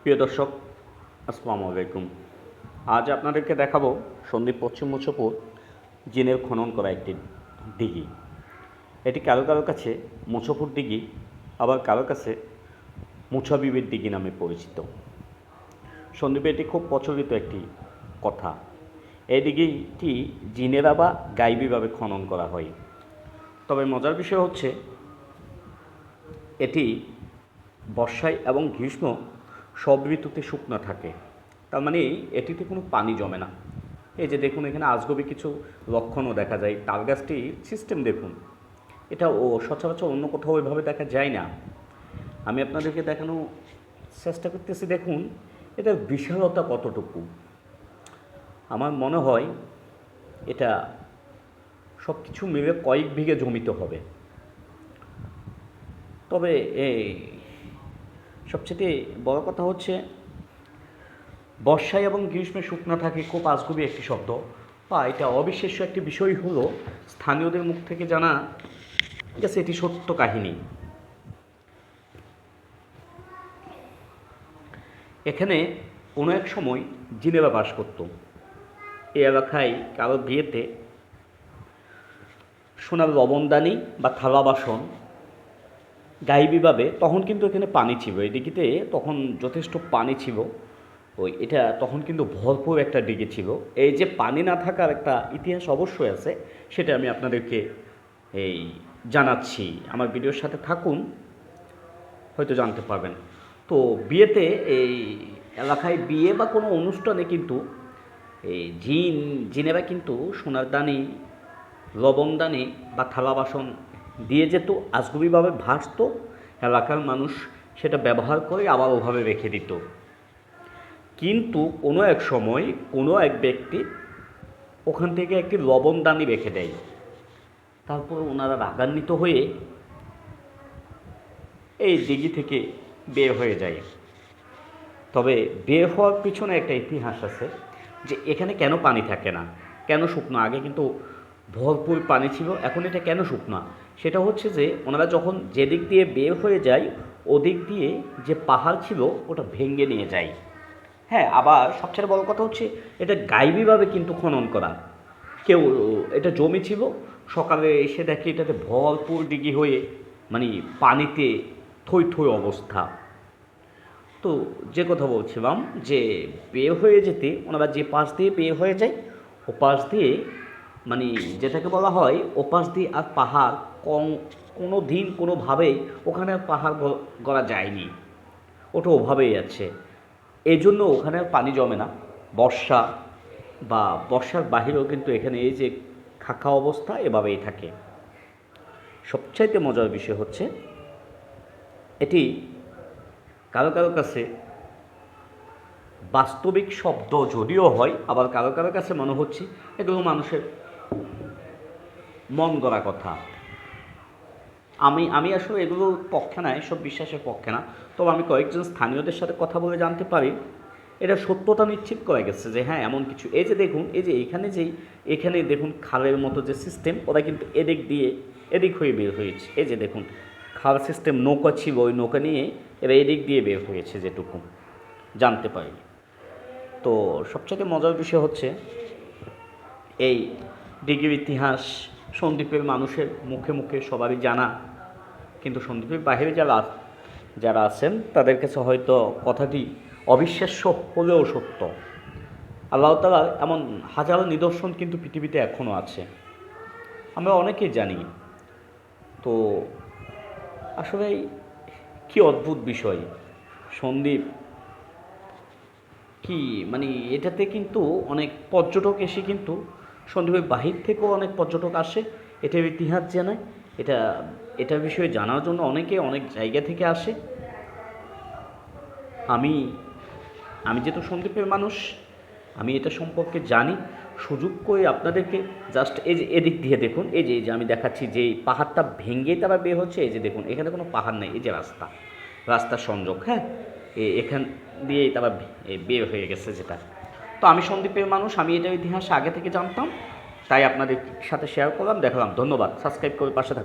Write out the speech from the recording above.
প্রিয় দর্শক, আসসালামু আলাইকুম। আজ আপনাদেরকে দেখাবো সন্দ্বীপ পশ্চিম মুছাপুর জিনের খনন করা একটি দিঘি। এটি কারো কারো কাছে মুছাপুর দিঘি, আবার কারো কাছে মুছা বিবির দিঘি নামে পরিচিত। সন্দ্বীপে এটি খুব প্রচলিত একটি কথা। এই দিঘিটি জিনেরা বা গাইবীভাবে খনন করা হয়। তবে মজার বিষয় হচ্ছে এটি বর্ষায় এবং গ্রীষ্ম সব ঋতুতে শুকনো থাকে। তার মানে এটিতে কোনো পানি জমে না। এই যে দেখুন, এখানে আজগবি কিছু লক্ষণও দেখা যায়। তাল গাছটির সিস্টেম দেখুন, এটা সচরাচর অন্য কোথাও ওইভাবে দেখা যায় না। আমি আপনাদেরকে দেখানোর চেষ্টা করতেছি। দেখুন এটার বিশালতা কতটুকু। আমার মনে হয় এটা সব কিছু মিলে কয়েক বিঘে জমিতে হবে। তবে এই সবচেয়ে বড় কথা হচ্ছে বর্ষায় এবং গ্রীষ্মে শুকনো থাকে খুব আজগুবি একটি শব্দ, বা এটা অবিশ্বাস্য একটি বিষয় হলো স্থানীয়দের মুখ থেকে জানা গেছে এটি সত্য কাহিনী। এখানে কোনো এক সময় জিনেরা বাস করত। এই এলাকায় কারো বিয়েতে সোনার লবণদানি বা থালা বাসন গাইবীভাবে তখন কিন্তু এখানে পানি ছিল। এই দিঘিতে তখন যথেষ্ট পানি ছিল। এটা তখন কিন্তু ভরপুর একটা দিঘি ছিল। এই যে পানি না থাকার একটা ইতিহাস অবশ্যই আছে, সেটা আমি আপনাদেরকে এই জানাচ্ছি। আমার ভিডিওর সাথে থাকুন, হয়তো জানতে পারবেন। তো বিয়েতে এই এলাকায় বিয়ে বা কোনো অনুষ্ঠানে কিন্তু এই জিনেরা কিন্তু সোনার দানি, লবণদানি বা থালা বাসন দিয়ে যেত, আজগুবিভাবে ভাসত। এলাকার মানুষ সেটা ব্যবহার করে আবার ওভাবে রেখে দিত। কিন্তু কোনো এক সময় কোনো এক ব্যক্তি ওখান থেকে একটি লবণদানি রেখে দেয়। তারপর ওনারা রাগান্বিত হয়ে এই দিঘি থেকে বের হয়ে যায়। তবে বের হওয়ার পিছনে একটা ইতিহাস আছে যে এখানে কেন পানি থাকে না, কেন শুকনো। আগে কিন্তু ভরপুর পানি ছিল, এখন এটা কেন শুকনো। সেটা হচ্ছে যে ওনারা যখন যেদিক দিয়ে বের হয়ে যায়, ওদিক দিয়ে যে পাহাড় ছিল ওটা ভেঙে নিয়ে যায়। হ্যাঁ, আবার সবচেয়ে বড় কথা হচ্ছে এটা গাইবীভাবে কিন্তু খনন করা। কেউ এটা জমি ছিল, সকালে এসে দেখে এটাতে ভরপুর দিঘি হয়ে মানে পানিতে থই থই অবস্থা। তো যে কথা বলছিলাম যে বের হয়ে যেতে ওনারা যে পাশ দিয়ে বের হয়ে যায়, ও পাশ দিয়ে মানে যেটাকে বলা হয় ও পাশ দিয়ে আর পাহাড় কোনো দিন কোনোভাবেই ওখানে আর পাহাড় গড়া যায়নি। ওটা ওভাবেই আছে। এই জন্য ওখানে আর পানি জমে না। বর্ষা বা বর্ষার বাহিরেও কিন্তু এখানে এই যে খাকা অবস্থা এভাবেই থাকে। সবচাইতে মজার বিষয় হচ্ছে এটি কারো কারো কাছে বাস্তবিক শব্দ যদিও হয়, আবার কারো কারো কাছে মনে হচ্ছে এগুলো মানুষের মন গড়া কথা। আমি আসলে এগুলোর পক্ষে না, এসব বিশ্বাসের পক্ষে না। তবে আমি কয়েকজন স্থানীয়দের সাথে কথা বলে জানতে পারি এটা সত্যতা নিশ্চিত করা গেছে যে হ্যাঁ এমন কিছু। এই যে দেখুন, এই যে এখানে দেখুন খালের মতো যে সিস্টেম, ওরা কিন্তু এদিক দিয়ে এদিক হয়ে বের হয়েছে। এই যে দেখুন খাল সিস্টেম, নৌকা ছিল, ওই নৌকা নিয়ে এরা এদিক দিয়ে বের হয়েছে যেটুকু জানতে পারি। তো সবচেয়ে মজার বিষয় হচ্ছে এই দিঘির ইতিহাস সন্দ্বীপের মানুষের মুখে মুখে সবারই জানা, কিন্তু সন্দ্বীপের বাইরে যারা আছেন তাদের কাছে হয়তো কথাটি অবিশ্বাস্য হলেও সত্য। আল্লাহ তাআলার এমন হাজারো নিদর্শন কিন্তু পৃথিবীতে এখনও আছে, আমরা অনেকেই জানি। তো আসলে কি অদ্ভুত বিষয় সন্দ্বীপ, কি মানে এটাতে কিন্তু অনেক পর্যটক এসে কিন্তু সন্দ্বীপের বাহির থেকেও অনেক পর্যটক আসে এটার ইতিহাস জানায়। এটার বিষয়ে জানার জন্য অনেকে অনেক জায়গা থেকে আসে। আমি আমি যেহেতু সন্দ্বীপের মানুষ, আমি এটা সম্পর্কে জানি। সুযোগ করে আপনাদেরকে জাস্ট এই যে এদিক দিয়ে দেখুন, এই যে আমি দেখাচ্ছি যে পাহাড়টা ভেঙে তারা বের হচ্ছে। এই যে দেখুন এখানে কোনো পাহাড় নেই, এই যে রাস্তার সংযোগ। হ্যাঁ, এখান দিয়েই তারা বের হয়ে গেছে যেটা। তো আমি সন্দ্বীপের মানুষ, আমি এটার ইতিহাস আগে থেকে জানতাম, তাই আপনাদের সাথে শেয়ার করলাম, দেখালাম। ধন্যবাদ। সাবস্ক্রাইব করে পাশে থাকুন।